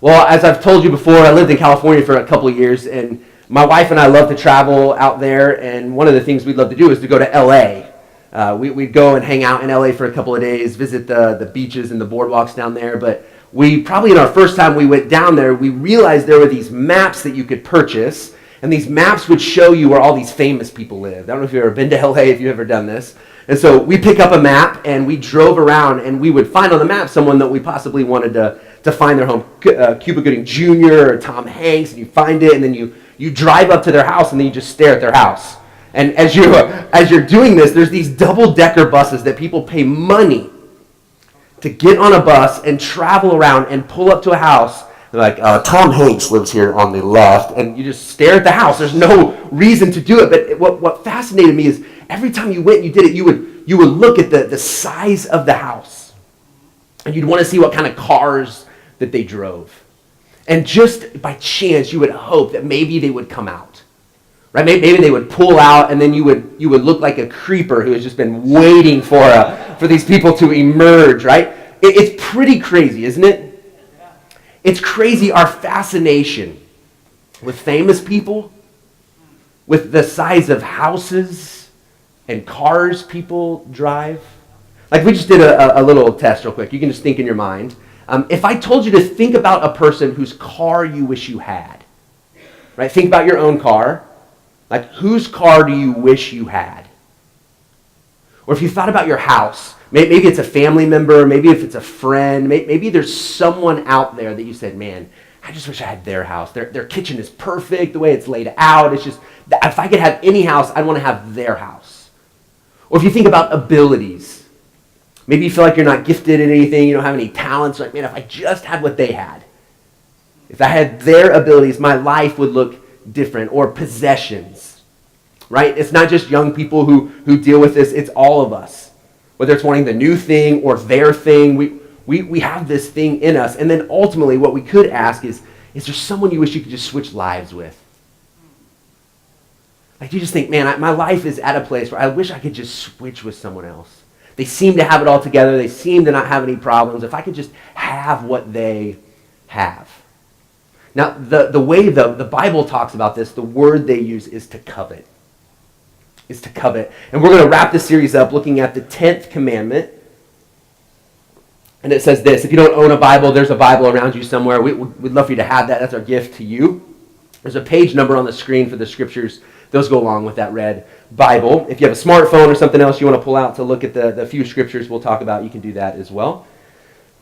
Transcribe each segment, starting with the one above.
Well, as I've told you before, I lived in California for a couple of years, and my wife and I love to travel out there, and one of the things we'd love to do is to go to LA. We'd go and hang out in LA for a couple of days, visit the beaches and the boardwalks down there, but we probably in our first time we went down there, we realized there were these maps that you could purchase, and these maps would show you where all these famous people lived. I don't know if you've ever been to LA, if you've ever done this. And so we pick up a map, and we drove around, and we would find on the map someone that we possibly wanted to find their home. Cuba Gooding Jr. or Tom Hanks, and you find it, and then you drive up to their house, and then you just stare at their house. And as you're doing this, there's these double-decker buses that people pay money to get on a bus and travel around and pull up to a house. They're like, Tom Hanks lives here on the left, and you just stare at the house. There's no reason to do it, but what fascinated me is every time you went and you did it, you would look at the size of the house, and you'd want to see what kind of cars that they drove. And just by chance, you would hope that maybe they would come out, right? Maybe they would pull out, and then you would look like a creeper who has just been waiting for these people to emerge, right? It's pretty crazy, isn't it? It's crazy our fascination with famous people, with the size of houses and cars people drive. Like we just did a little test real quick. You can just think in your mind. If I told you to think about a person whose car you wish you had, right? Think about your own car. Like whose car do you wish you had? Or if you thought about your house, maybe it's a family member, maybe if it's a friend, maybe there's someone out there that you said, man, I just wish I had their house. Their kitchen is perfect, the way it's laid out. It's just, if I could have any house, I'd want to have their house. Or if you think about abilities, maybe you feel like you're not gifted in anything, you don't have any talents, like, man, if I just had what they had, if I had their abilities, my life would look different. Or possessions, right? It's not just young people who deal with this, it's all of us. Whether it's wanting the new thing or their thing, we have this thing in us. And then ultimately what we could ask is there someone you wish you could just switch lives with? Like you just think, man, my life is at a place where I wish I could just switch with someone else. They seem to have it all together. They seem to not have any problems. If I could just have what they have. Now, the way the Bible talks about this, the word they use is to covet. Is to covet. And we're going to wrap this series up looking at the 10th commandment. And it says this: if you don't own a Bible, there's a Bible around you somewhere. We'd love for you to have that. That's our gift to you. There's a page number on the screen for the scriptures. Those go along with that red Bible. If you have a smartphone or something else you want to pull out to look at the few scriptures we'll talk about, you can do that as well.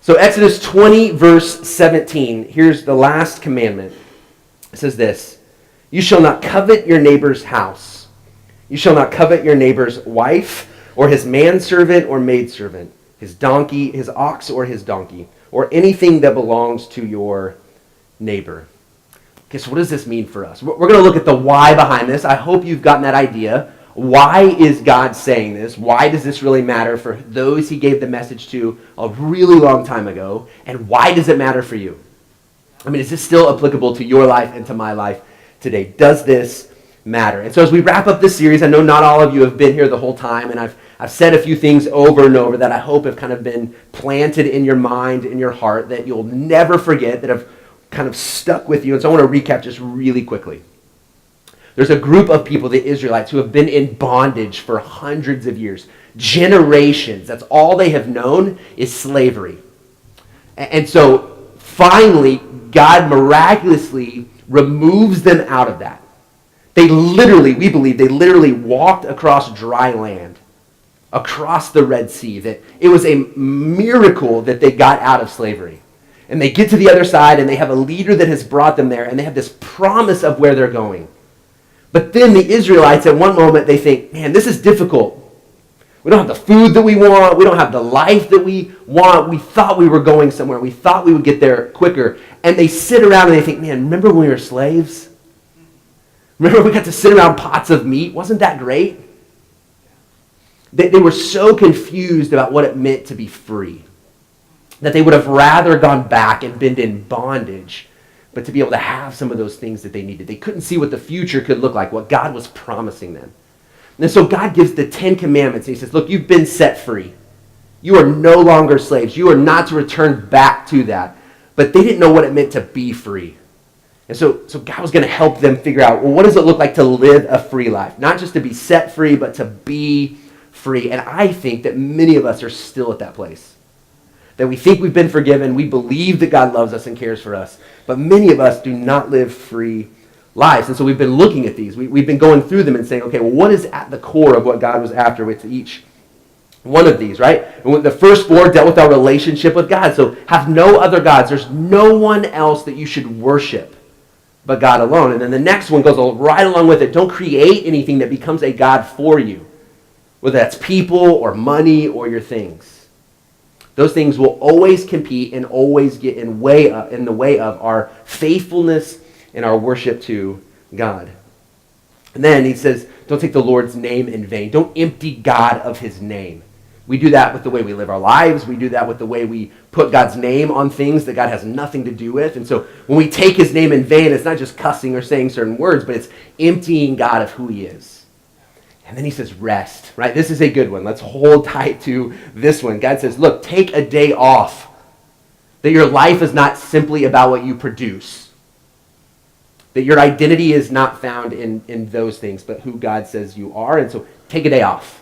So Exodus 20, verse 17. Here's the last commandment. It says this: you shall not covet your neighbor's house. You shall not covet your neighbor's wife, or his manservant or maidservant, his donkey, his ox, or his donkey, or anything that belongs to your neighbor. Okay, so what does this mean for us? We're going to look at the why behind this. I hope you've gotten that idea. Why is God saying this? Why does this really matter for those he gave the message to a really long time ago? And why does it matter for you? I mean, is this still applicable to your life and to my life today? Does this matter? And so as we wrap up this series, I know not all of you have been here the whole time, and I've said a few things over and over that I hope have kind of been planted in your mind, in your heart, that you'll never forget, that have kind of stuck with you. And so I want to recap just really quickly. There's a group of people, the Israelites, who have been in bondage for hundreds of years, generations. That's all they have known is slavery. And so finally, God miraculously removes them out of that. We believe they literally walked across dry land, across the Red Sea, that it was a miracle that they got out of slavery. And they get to the other side, and they have a leader that has brought them there, and they have this promise of where they're going. But then the Israelites, at one moment, they think, man, this is difficult. We don't have the food that we want. We don't have the life that we want. We thought we were going somewhere. We thought we would get there quicker. And they sit around and they think, man, remember when we were slaves? Remember we got to sit around pots of meat? Wasn't that great? They were so confused about what it meant to be free that they would have rather gone back and been in bondage, but to be able to have some of those things that they needed. They couldn't see what the future could look like, what God was promising them. And so God gives the 10 commandments, and he says, look, you've been set free. You are no longer slaves. You are not to return back to that. but they didn't know what it meant to be free. And so God was going to help them figure out, well, what does it look like to live a free life? Not just to be set free, but to be free. And I think that many of us are still at that place. That we think we've been forgiven, we believe that God loves us and cares for us, but many of us do not live free lives. And so we've been looking at these. We've been going through them and saying, okay, well, what is at the core of what God was after with each one of these, right? And the first four dealt with our relationship with God. So have no other gods. There's no one else that you should worship but God alone. And then the next one goes right along with it. Don't create anything that becomes a God for you, whether that's people or money or your things. Those things will always compete and always get in the way of our faithfulness and our worship to God. And then he says, don't take the Lord's name in vain. Don't empty God of his name. We do that with the way we live our lives. We do that with the way we put God's name on things that God has nothing to do with. And so when we take his name in vain, it's not just cussing or saying certain words, but it's emptying God of who he is. And then he says rest, right? This is a good one. Let's hold tight to this one. God says, look, take a day off. That your life is not simply about what you produce. That your identity is not found in those things, but who God says you are. And so take a day off.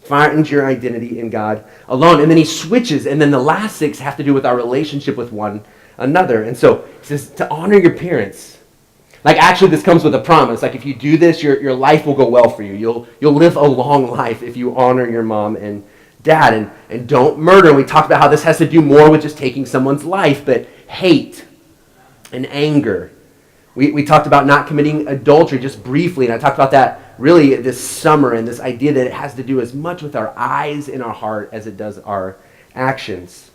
Find your identity in God alone. And then he switches, and then the last six have to do with our relationship with one another. And so he says to honor your parents. Like actually this comes with a promise. Like if you do this, your life will go well for you. You'll live a long life if you honor your mom and dad. And don't murder. And we talked about how this has to do more with just taking someone's life, but hate and anger. We talked about not committing adultery just briefly, and I talked about that really this summer, and this idea that it has to do as much with our eyes and our heart as it does our actions.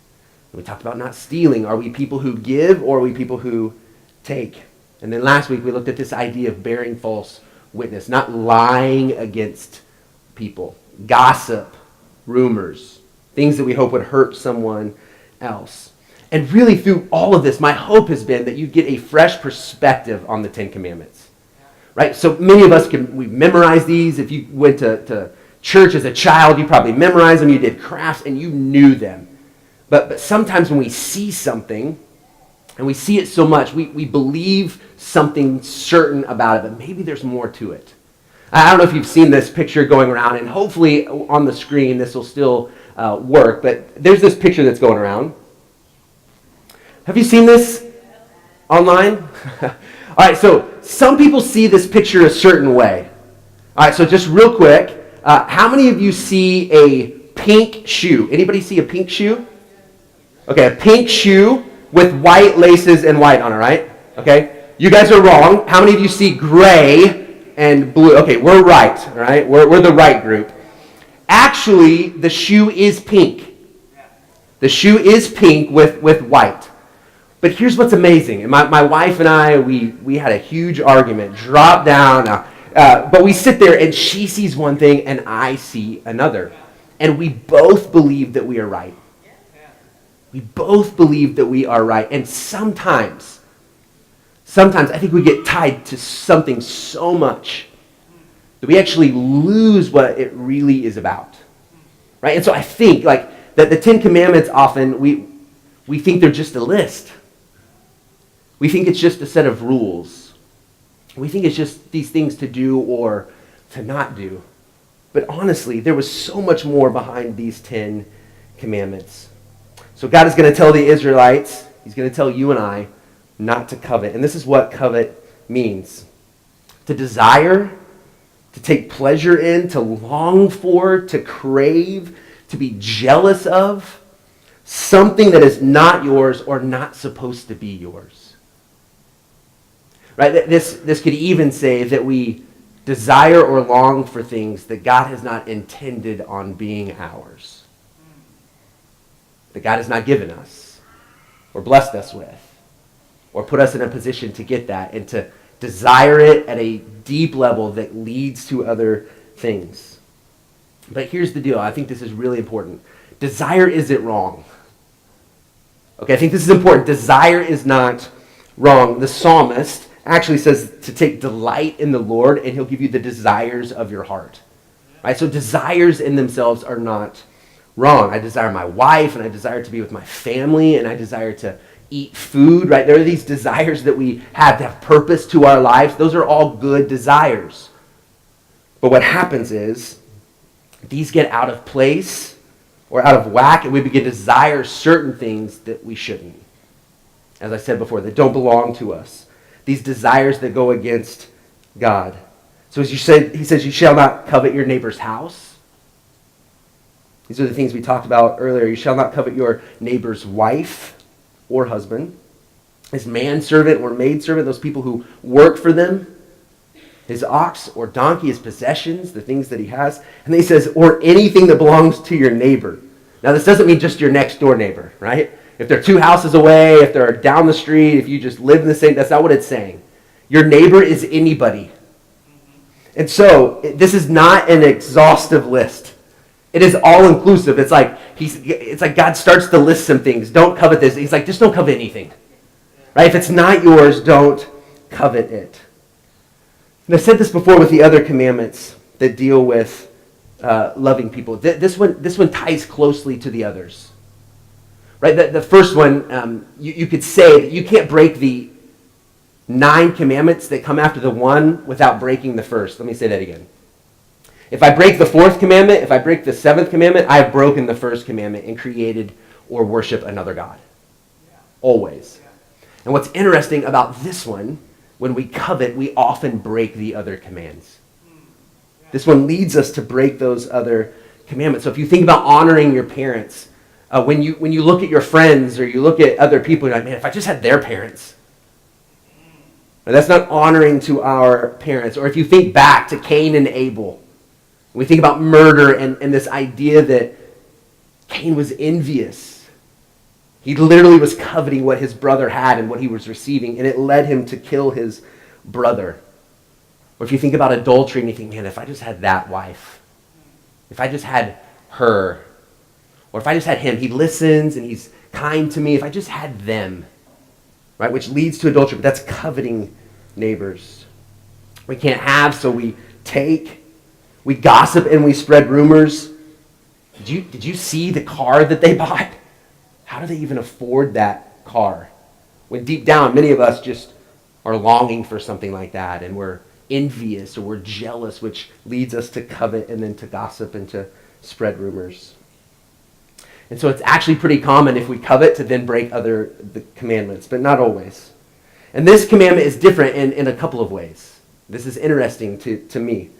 We talked about not stealing. Are we people who give, or are we people who take? And then last week we looked at this idea of bearing false witness, not lying against people, gossip, rumors, things that we hope would hurt someone else. And really through all of this, my hope has been that you get a fresh perspective on the Ten Commandments. Right? So many of us we've memorized these. If you went to church as a child, you probably memorized them. You did crafts and you knew them. But sometimes when we see something, and we see it so much, we believe something certain about it, but maybe there's more to it. I don't know if you've seen this picture going around, and hopefully on the screen this will still work, but there's this picture that's going around. Have you seen this online? All right, so some people see this picture a certain way. All right, so just real quick, how many of you see a pink shoe? Anybody see a pink shoe? Okay, a pink shoe with white laces and white on it, right? Okay, you guys are wrong. How many of you see gray and blue? Okay, we're right, all right? We're the right group. Actually, the shoe is pink. The shoe is pink with white. But here's what's amazing. And my wife and I, we had a huge argument, drop down. But we sit there and she sees one thing and I see another. And we both believe that we are right. We both believe that we are right. And sometimes I think we get tied to something so much that we actually lose what it really is about. Right? And so I think like that the Ten Commandments often, we think they're just a list. We think it's just a set of rules. We think it's just these things to do or to not do. But honestly, there was so much more behind these 10 commandments. So God is going to tell the Israelites, he's going to tell you and I, not to covet. And this is what covet means. To desire, to take pleasure in, to long for, to crave, to be jealous of, something that is not yours or not supposed to be yours. Right? This could even say that we desire or long for things that God has not intended on being ours. That God has not given us or blessed us with or put us in a position to get that and to desire it at a deep level that leads to other things. But here's the deal. I think this is really important. Desire isn't wrong. Okay, I think this is important. Desire is not wrong. The psalmist actually says to take delight in the Lord and he'll give you the desires of your heart. Right? So desires in themselves are not wrong. I desire my wife and I desire to be with my family and I desire to eat food, right? There are these desires that we have to have purpose to our lives. Those are all good desires. But what happens is these get out of place or out of whack, and we begin to desire certain things that we shouldn't. As I said before, that don't belong to us. These desires that go against God. So as you said, he says, you shall not covet your neighbor's house. These are the things we talked about earlier. You shall not covet your neighbor's wife or husband, his manservant or maidservant, those people who work for them, his ox or donkey, his possessions, the things that he has. And then he says, or anything that belongs to your neighbor. Now, this doesn't mean just your next door neighbor, right? If they're 2 houses away, if they're down the street, if you just live in the same, that's not what it's saying. Your neighbor is anybody. And so, this is not an exhaustive list. It is all-inclusive. It's like God starts to list some things. Don't covet this. He's like, just don't covet anything. Right? If it's not yours, don't covet it. And I've said this before with the other commandments that deal with loving people. This one ties closely to the others. Right? The first one, you could say that you can't break the 9 commandments that come after the one without breaking the first. Let me say that again. If I break the 4th commandment, if I break the 7th commandment, I have broken the 1st commandment and created or worship another God. Always. And what's interesting about this one, when we covet, we often break the other commands. This one leads us to break those other commandments. So if you think about honoring your parents, when you look at your friends or you look at other people, you're like, man, if I just had their parents. But that's not honoring to our parents. Or if you think back to Cain and Abel, we think about murder and this idea that Cain was envious. He literally was coveting what his brother had and what he was receiving, and it led him to kill his brother. Or if you think about adultery and you think, man, if I just had that wife, if I just had her, or if I just had him, he listens and he's kind to me, if I just had them, right, which leads to adultery, but that's coveting neighbors. We can't have, so we take. We gossip and we spread rumors. Did you see the car that they bought? How do they even afford that car? When deep down, many of us just are longing for something like that, and we're envious or we're jealous, which leads us to covet and then to gossip and to spread rumors. And so it's actually pretty common if we covet to then break the commandments, but not always. And this commandment is different in a couple of ways. This is interesting to me.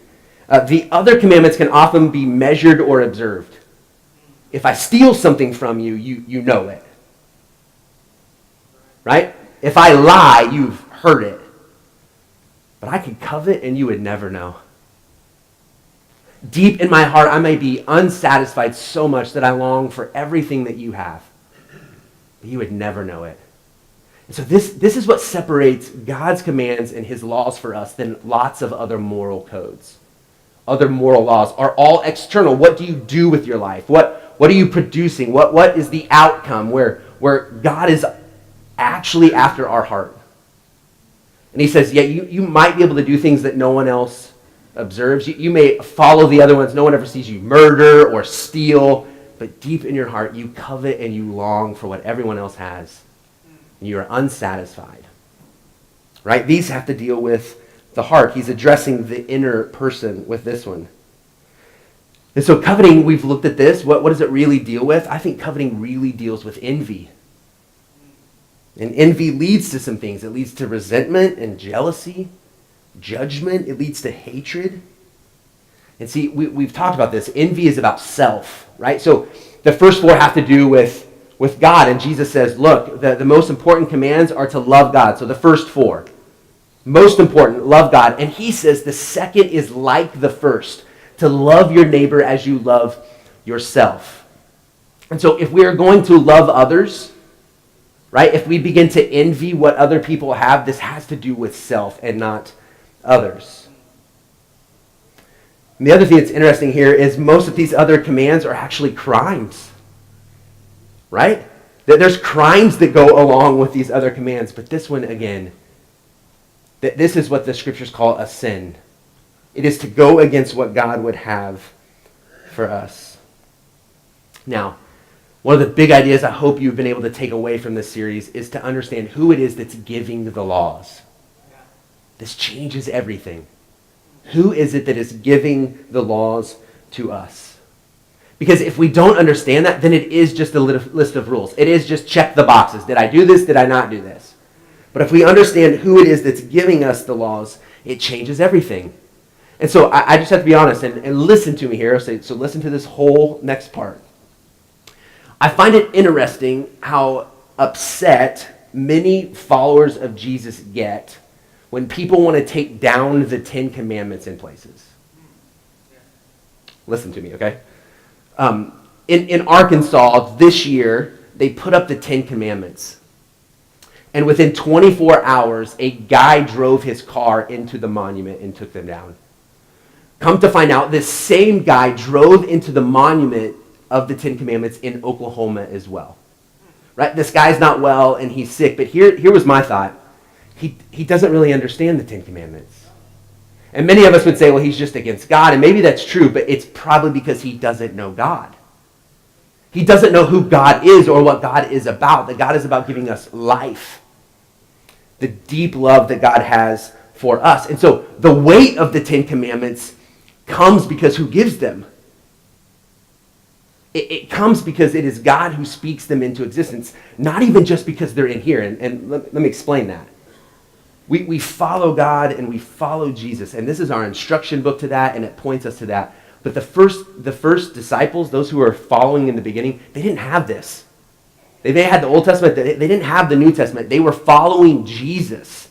The other commandments can often be measured or observed. If I steal something from you, you know it. Right? If I lie, you've heard it. But I could covet and you would never know. Deep in my heart, I may be unsatisfied so much that I long for everything that you have. But you would never know it. And so this is what separates God's commands and his laws for us than lots of other moral codes. Other moral laws are all external. What do you do with your life? What are you producing? What is the outcome where God is actually after our heart? And he says, yeah, you might be able to do things that no one else observes. You may follow the other ones. No one ever sees you murder or steal. But deep in your heart, you covet and you long for what everyone else has. And you are unsatisfied. Right? These have to deal with the heart. He's addressing the inner person with this one. And so coveting, we've looked at this. What does it really deal with? I think coveting really deals with envy. And envy leads to some things. It leads to resentment and jealousy, judgment. It leads to hatred. And see, we've talked about this. Envy is about self, right? So the first 4 have to do with God. And Jesus says, look, the most important commands are to love God. So the first 4. Most important, love God. And he says the second is like the first, to love your neighbor as you love yourself. And so if we are going to love others, right, if we begin to envy what other people have, this has to do with self and not others. And the other thing that's interesting here is most of these other commands are actually crimes, right? There's crimes that go along with these other commands, but this one, again, this is what the scriptures call a sin. It is to go against what God would have for us. Now, One of the big ideas I hope you've been able to take away from this series is to understand who it is that's giving the laws. This changes everything. Who is it that is giving the laws to us? Because if we don't understand that, then it is just a list of rules. It is just check the boxes. Did I do this? Did I not do this? But if we understand who it is that's giving us the laws, it changes everything. And so I just have to be honest and listen to me here. So listen to this whole next part. I find it interesting how upset many followers of Jesus get when people want to take down the 10 Commandments in places. Listen to me, okay? In Arkansas this year, they put up the 10 Commandments. And within 24 hours, a guy drove his car into the monument and took them down. Come to find out, this same guy drove into the monument of the 10 Commandments in Oklahoma as well. Right? This guy's not well and he's sick, but here was my thought. He doesn't really understand the 10 Commandments. And many of us would say, well, he's just against God, and maybe that's true, but it's probably because he doesn't know God. He doesn't know who God is or what God is about, that God is about giving us life, the deep love that God has for us. And so the weight of the 10 Commandments comes because who gives them? It comes because it is God who speaks them into existence, not even just because they're in here. And let me explain that. We follow God and we follow Jesus, and this is our instruction book to that, and it points us to that. But the first disciples, those who were following in the beginning, they didn't have this. They had the Old Testament, they didn't have the New Testament. They were following Jesus.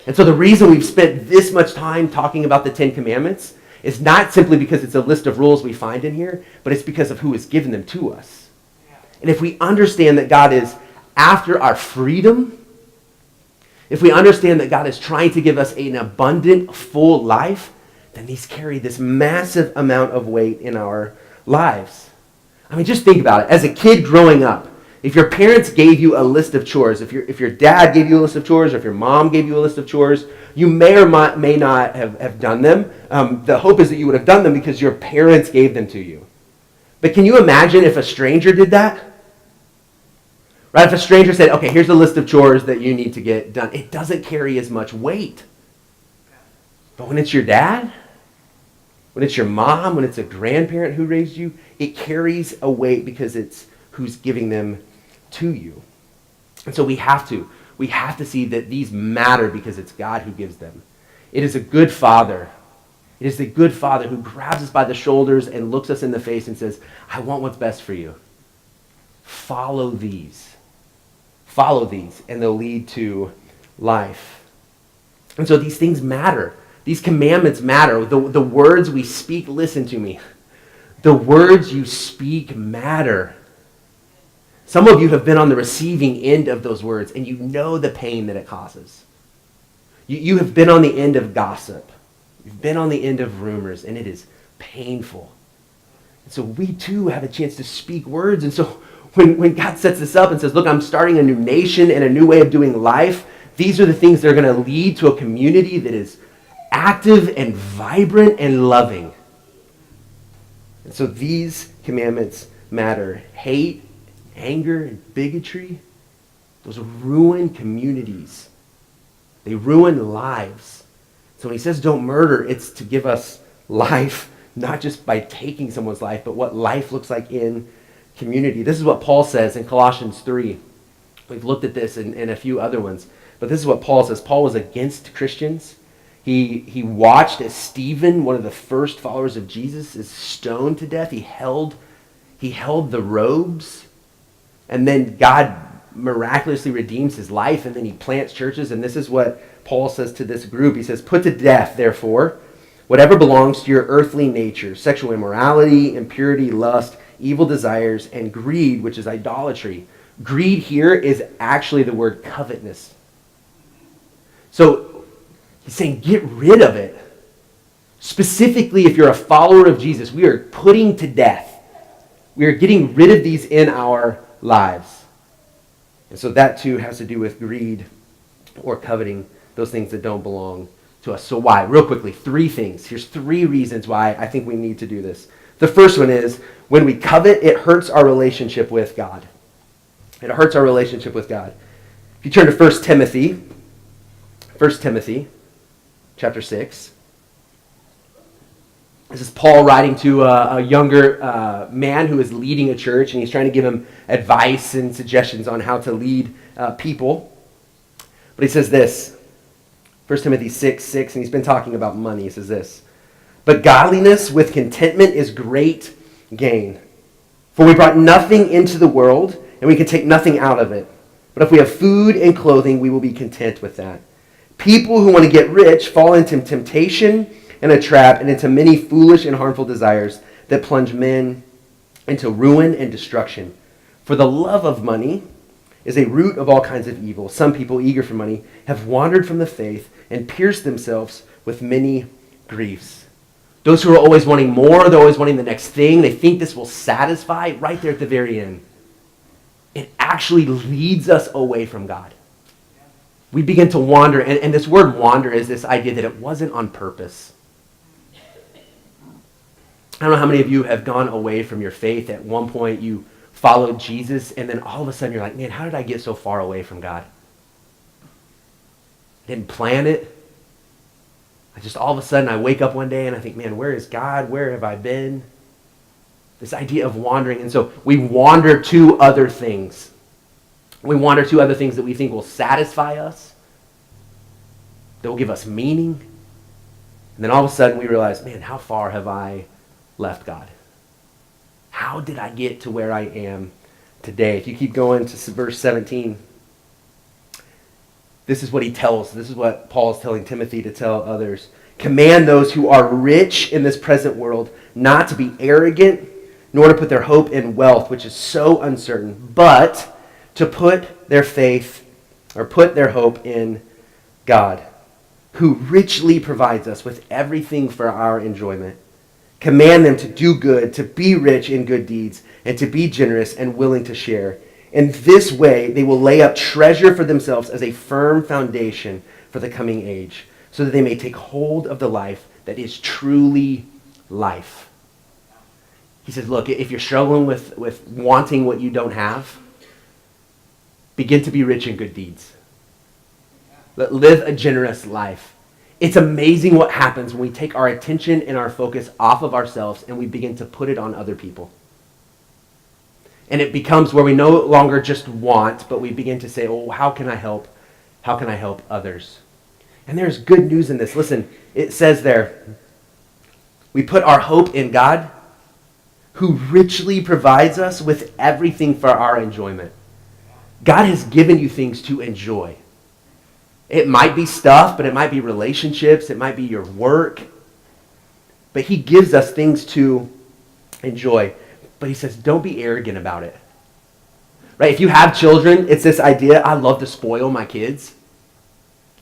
And so the reason we've spent this much time talking about the 10 Commandments is not simply because it's a list of rules we find in here, but it's because of who has given them to us. And if we understand that God is after our freedom, if we understand that God is trying to give us an abundant, full life, then these carry this massive amount of weight in our lives. I mean, just think about it. As a kid growing up, if your parents gave you a list of chores, if your dad gave you a list of chores, or if your mom gave you a list of chores, you may or may not have done them. The hope is that you would have done them because your parents gave them to you. But can you imagine if a stranger did that? Right? If a stranger said, okay, here's a list of chores that you need to get done, it doesn't carry as much weight. But when it's your dad, when it's your mom, when it's a grandparent who raised you, it carries a weight because it's who's giving them to you. And so we have to see that these matter because it's God who gives them. It is a good father. It is the good father who grabs us by the shoulders and looks us in the face and says, I want what's best for you. Follow these. Follow these, and they'll lead to life. And so these things matter. These commandments matter. The words we speak, listen to me. The words you speak matter. Some of you have been on the receiving end of those words, and you know the pain that it causes. You have been on the end of gossip. You've been on the end of rumors, and it is painful. And so we too have a chance to speak words. And so when God sets this up and says, look, I'm starting a new nation and a new way of doing life, these are the things that are going to lead to a community that is active and vibrant and loving. And so these commandments matter. Hate, anger, and bigotry, those ruin communities. They ruin lives. So when he says don't murder, it's to give us life, not just by taking someone's life, but what life looks like in community. This is what Paul says in Colossians 3. We've looked at this in a few other ones, but this is what Paul says. Paul was against Christians. He watched as Stephen, one of the first followers of Jesus, is stoned to death. He held the robes, and then God miraculously redeems his life, and then he plants churches. And this is what Paul says to this group. He says, put to death, therefore, whatever belongs to your earthly nature, sexual immorality, impurity, lust, evil desires, and greed, which is idolatry. Greed here is actually the word covetousness. So he's saying get rid of it. Specifically, if you're a follower of Jesus, we are putting to death. We are getting rid of these in our lives. And so that too has to do with greed or coveting those things that don't belong to us. So why? Real quickly, 3 things. Here's 3 reasons why I think we need to do this. The first one is, when we covet, it hurts our relationship with God. It hurts our relationship with God. If you turn to 1 Timothy chapter 6. This is Paul writing to a younger man who is leading a church, and he's trying to give him advice and suggestions on how to lead people. But he says this, 1 Timothy 6:6, and he's been talking about money. He says this, "But godliness with contentment is great gain. For we brought nothing into the world, and we can take nothing out of it. But if we have food and clothing, we will be content with that." People who want to get rich fall into temptation and a trap, and into many foolish and harmful desires that plunge men into ruin and destruction. For the love of money is a root of all kinds of evil. Some people, eager for money, have wandered from the faith and pierced themselves with many griefs. Those who are always wanting more, they're always wanting the next thing, they think this will satisfy right there at the very end. It actually leads us away from God. We begin to wander, and this word wander is this idea that it wasn't on purpose. I don't know how many of you have gone away from your faith. At one point you followed Jesus, and then all of a sudden you're like, man, how did I get so far away from God? I didn't plan it. All of a sudden I wake up one day and I think, man, where is God? Where have I been? This idea of wandering. And so we wander to other things. We wander to other things that we think will satisfy us, that will give us meaning. And then all of a sudden we realize, man, how far have I left God? How did I get to where I am today? If you keep going to verse 17, this is what Paul is telling Timothy to tell others. "Command those who are rich in this present world not to be arrogant, nor to put their hope in wealth, which is so uncertain, but to put their hope in God, who richly provides us with everything for our enjoyment. Command them to do good, to be rich in good deeds, and to be generous and willing to share. In this way, they will lay up treasure for themselves as a firm foundation for the coming age, so that they may take hold of the life that is truly life." He says, look, if you're struggling with wanting what you don't have, begin to be rich in good deeds. Live a generous life. It's amazing what happens when we take our attention and our focus off of ourselves and we begin to put it on other people. And it becomes where we no longer just want, but we begin to say, oh, how can I help? How can I help others? And there's good news in this. Listen, it says there, we put our hope in God, who richly provides us with everything for our enjoyment. God has given you things to enjoy. It might be stuff, but it might be relationships, it might be your work. But he gives us things to enjoy. But he says, don't be arrogant about it. Right? If you have children, it's this idea, I love to spoil my kids.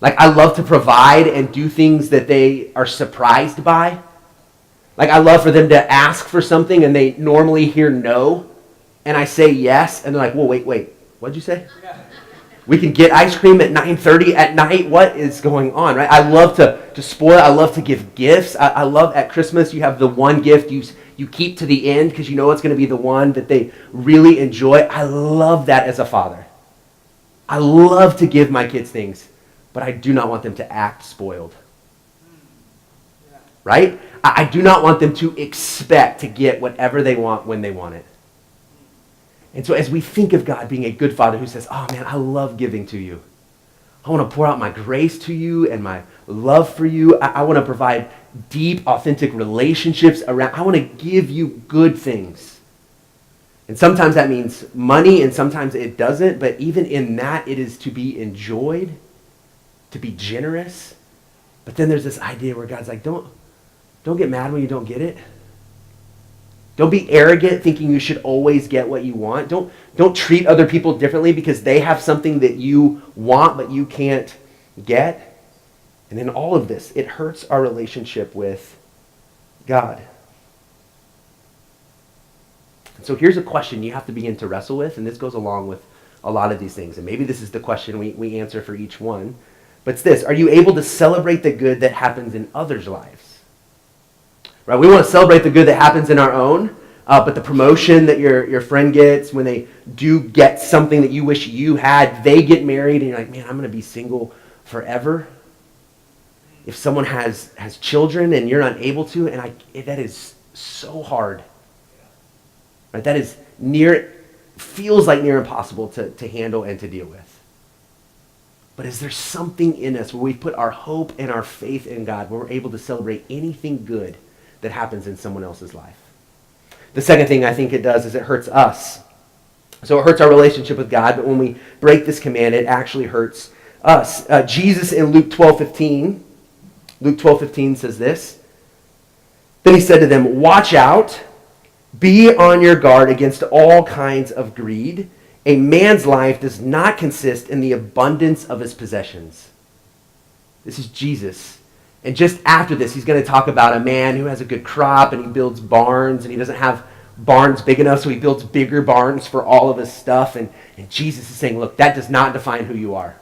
Like, I love to provide and do things that they are surprised by. Like, I love for them to ask for something and they normally hear no. And I say yes, and they're like, well, wait, what'd you say? Yeah. We can get ice cream at 9:30 at night. What is going on, right? I love to spoil. I love to give gifts. I love at Christmas you have the one gift you keep to the end because you know it's going to be the one that they really enjoy. I love that as a father. I love to give my kids things, but I do not want them to act spoiled. Right? I do not want them to expect to get whatever they want when they want it. And so as we think of God being a good father who says, oh man, I love giving to you. I want to pour out my grace to you and my love for you. I want to provide deep, authentic relationships around. I want to give you good things. And sometimes that means money and sometimes it doesn't. But even in that, it is to be enjoyed, to be generous. But then there's this idea where God's like, don't get mad when you don't get it. Don't be arrogant thinking you should always get what you want. Don't treat other people differently because they have something that you want but you can't get. And in all of this, it hurts our relationship with God. And so here's a question you have to begin to wrestle with, and this goes along with a lot of these things. And maybe this is the question we answer for each one. But it's this: are you able to celebrate the good that happens in others' lives? right? We want to celebrate the good that happens in our own, but the promotion that your friend gets, when they do get something that you wish you had, they get married, and you're like, man, I'm going to be single forever. If someone has children and you're not able to, that is so hard. Right? That is feels like near impossible to handle and to deal with. But is there something in us where we put our hope and our faith in God, where we're able to celebrate anything good that happens in someone else's life? The second thing I think it does is it hurts us. So it hurts our relationship with God, but when we break this command, it actually hurts us. Jesus in Luke 12:15 says this. Then he said to them, "Watch out, be on your guard against all kinds of greed. A man's life does not consist in the abundance of his possessions." This is Jesus. And just after this, he's going to talk about a man who has a good crop and he builds barns, and he doesn't have barns big enough, so he builds bigger barns for all of his stuff. And Jesus is saying, look, that does not define who you are.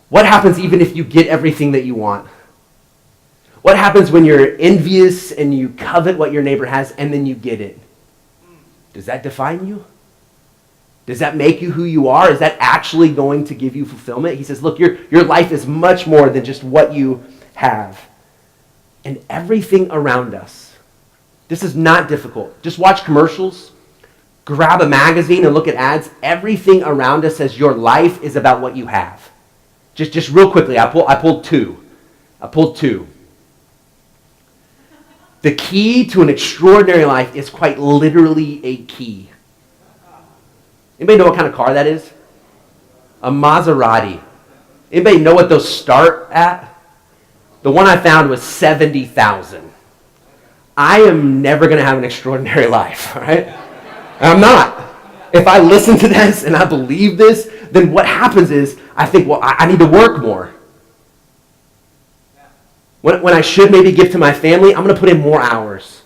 What happens even if you get everything that you want? What happens when you're envious and you covet what your neighbor has and then you get it? Does that define you? Does that make you who you are? Is that actually going to give you fulfillment? He says, look, your life is much more than just what you have. And everything around us. This is not difficult. Just watch commercials. Grab a magazine and look at ads. Everything around us says your life is about what you have. Just real quickly, I pulled two. The key to an extraordinary life is quite literally a key. Anybody know what kind of car that is? A Maserati. Anybody know what those start at? The one I found was $70,000. I am never going to have an extraordinary life, right? I'm not. If I listen to this and I believe this, then what happens is I think, well, I need to work more. When I should maybe give to my family, I'm going to put in more hours.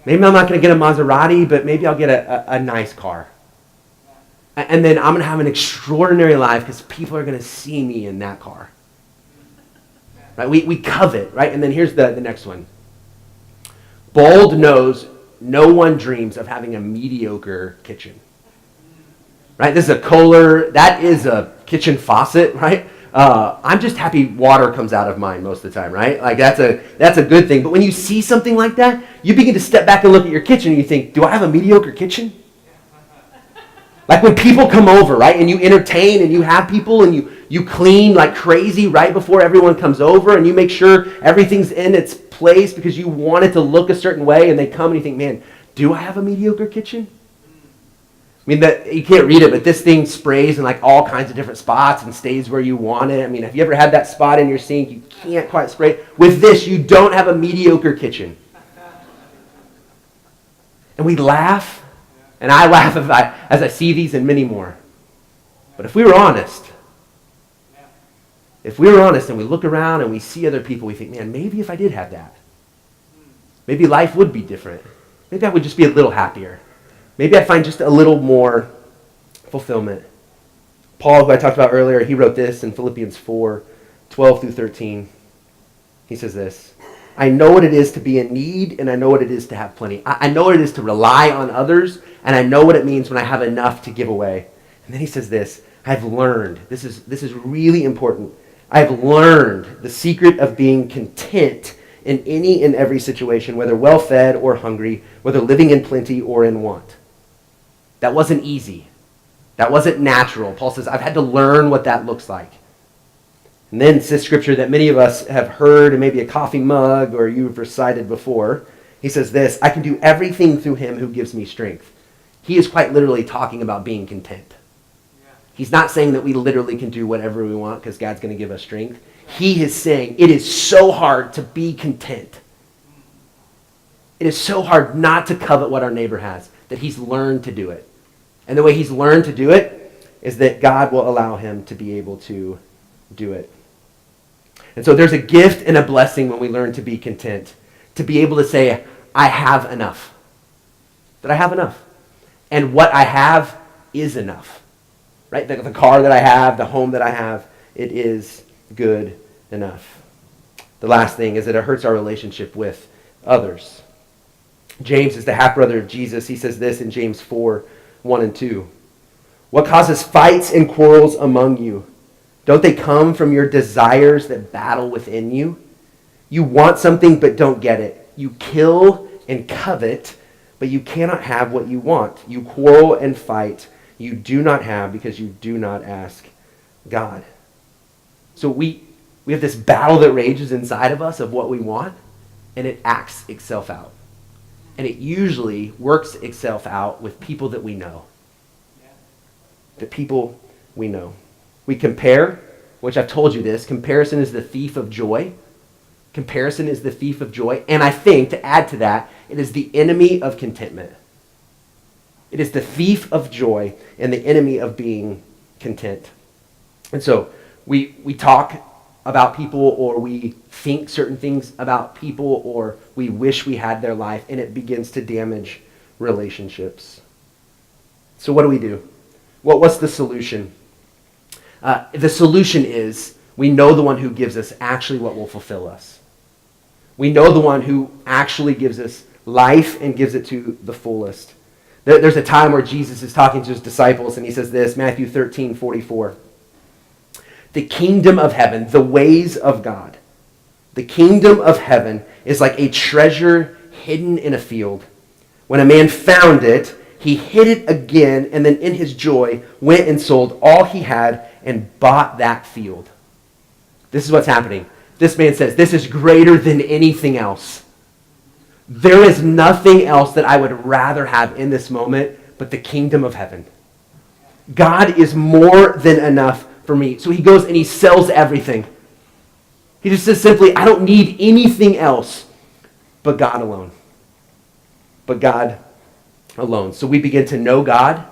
Maybe I'm not going to get a Maserati, but maybe I'll get a nice car. And then I'm going to have an extraordinary life because people are going to see me in that car. Right? We covet, right? And then here's the next one. Bold knows no one dreams of having a mediocre kitchen. Right? This is a Kohler. That is a kitchen faucet, right? I'm just happy water comes out of mine most of the time, right? Like that's a good thing. But when you see something like that, you begin to step back and look at your kitchen and you think, do I have a mediocre kitchen? Like when people come over, right, and you entertain and you have people and you clean like crazy right before everyone comes over and you make sure everything's in its place because you want it to look a certain way, and they come and you think, man, do I have a mediocre kitchen? I mean, you can't read it, but this thing sprays in like all kinds of different spots and stays where you want it. I mean, have you ever had that spot in your sink you can't quite spray? With this, you don't have a mediocre kitchen. And we laugh. And I laugh as I see these and many more. But if we were honest, and we look around and we see other people, we think, man, maybe if I did have that, maybe life would be different. Maybe I would just be a little happier. Maybe I'd find just a little more fulfillment. Paul, who I talked about earlier, he wrote this in Philippians 4:12-13. He says this, I know what it is to be in need, and I know what it is to have plenty. I know what it is to rely on others, and I know what it means when I have enough to give away. And then he says this, I've learned, this is really important, I've learned the secret of being content in any and every situation, whether well-fed or hungry, whether living in plenty or in want. That wasn't easy. That wasn't natural. Paul says, I've had to learn what that looks like. And then says scripture that many of us have heard in maybe a coffee mug or you've recited before. He says this, I can do everything through him who gives me strength. He is quite literally talking about being content. He's not saying that we literally can do whatever we want because God's going to give us strength. He is saying it is so hard to be content. It is so hard not to covet what our neighbor has, that he's learned to do it. And the way he's learned to do it is that God will allow him to be able to do it. And so there's a gift and a blessing when we learn to be content, to be able to say, I have enough. That I have enough. And what I have is enough. Right? The car that I have, the home that I have, it is good enough. The last thing is that it hurts our relationship with others. James is the half-brother of Jesus. He says this in James 4:1-2. What causes fights and quarrels among you? Don't they come from your desires that battle within you? You want something but don't get it. You kill and covet, but you cannot have what you want. You quarrel and fight. You do not have because you do not ask God. So we have this battle that rages inside of us of what we want, and it acts itself out. And it usually works itself out with people that we know. The people we know. We compare, which I've told you this, comparison is the thief of joy. Comparison is the thief of joy. And I think, to add to that, it is the enemy of contentment. It is the thief of joy and the enemy of being content. And so we talk about people, or we think certain things about people, or we wish we had their life, and it begins to damage relationships. So what do? Well, what's the solution? The solution is we know the one who gives us actually what will fulfill us. We know the one who actually gives us life and gives it to the fullest. There's a time where Jesus is talking to his disciples, and he says this, Matthew 13:44. The kingdom of heaven, the ways of God. The kingdom of heaven is like a treasure hidden in a field. When a man found it, he hid it again, and then in his joy went and sold all he had and bought that field. This is what's happening. This man says, this is greater than anything else. There is nothing else that I would rather have in this moment but the kingdom of heaven. God is more than enough for me. So he goes and he sells everything. He just says simply, I don't need anything else but God alone. But God alone. So we begin to know God,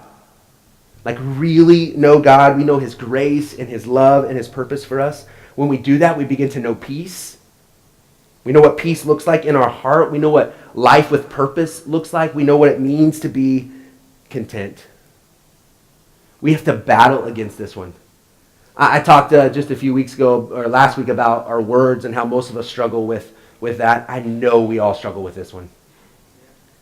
like really know God. We know his grace and his love and his purpose for us. When we do that, we begin to know peace. We know what peace looks like in our heart. We know what life with purpose looks like. We know what it means to be content. We have to battle against this one. I talked just a few weeks ago, or last week, about our words and how most of us struggle with that. I know we all struggle with this one.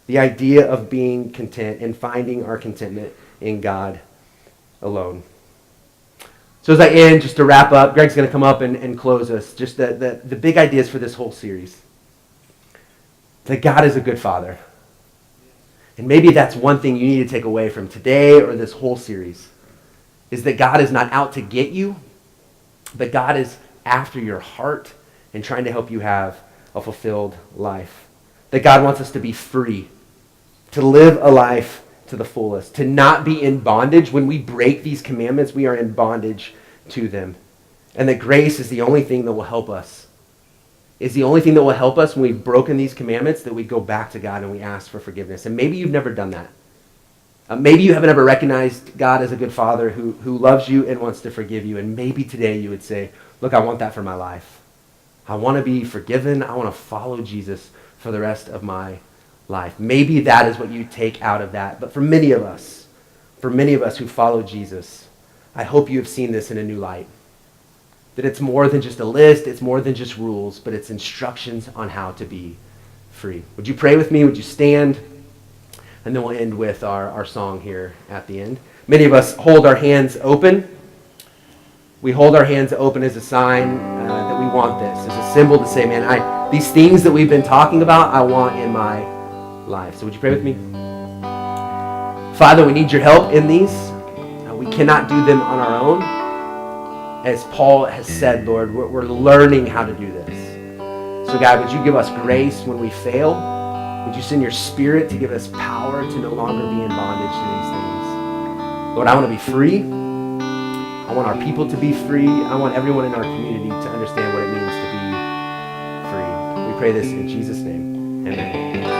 The idea of being content and finding our contentment in God alone. So as I end, just to wrap up, Greg's going to come up and close us. Just the big ideas for this whole series. That God is a good father. And maybe that's one thing you need to take away from today or this whole series. Is that God is not out to get you, but God is after your heart and trying to help you have a fulfilled life. That God wants us to be free, to live a life to the fullest, to not be in bondage. When we break these commandments, we are in bondage to them. And that grace is the only thing that will help us. Is the only thing that will help us when we've broken these commandments, that we go back to God and we ask for forgiveness. And maybe you've never done that. Maybe you haven't ever recognized God as a good father who loves you and wants to forgive you. And maybe today you would say, look, I want that for my life. I want to be forgiven. I want to follow Jesus for the rest of my life. Maybe that is what you take out of that. But for many of us who follow Jesus, I hope you have seen this in a new light. That it's more than just a list, it's more than just rules, but it's instructions on how to be free. Would you pray with me? Would you stand? And then we'll end with our song here at the end. Many of us hold our hands open. We hold our hands open as a sign that we want this, as a symbol to say, man, these things that we've been talking about, I want in my life. So would you pray with me? Father, we need your help in these. We cannot do them on our own. As Paul has said, Lord, we're learning how to do this. So God, would you give us grace when we fail? Would you send your Spirit to give us power to no longer be in bondage to these things? Lord, I want to be free. I want our people to be free. I want everyone in our community to understand what it means to be free. We pray this in Jesus' name. Amen.